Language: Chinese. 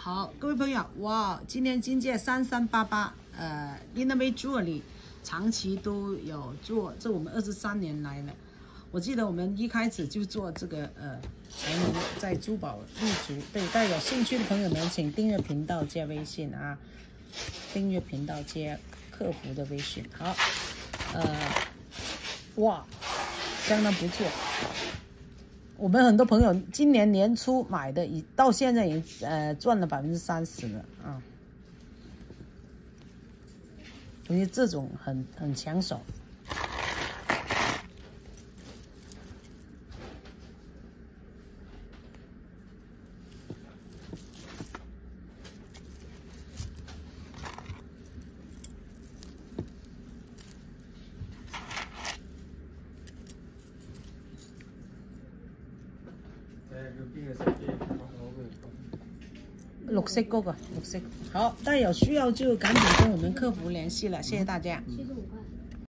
好，各位朋友，哇，今天金界3388，Innovate Jewelry 长期都有做，这我们23年来了。我记得我们一开始就做这个财迷在珠宝立足。对，大家有兴趣的朋友们，请订阅频道加微信啊，订阅频道加客服的微信。好，哇，相当不错。我们很多朋友今年年初买的，到现在已经赚了30%了啊！因为这种很抢手。綠色嗰個，綠色。好，大家有需要就趕緊跟我們客服聯繫了，謝謝大家。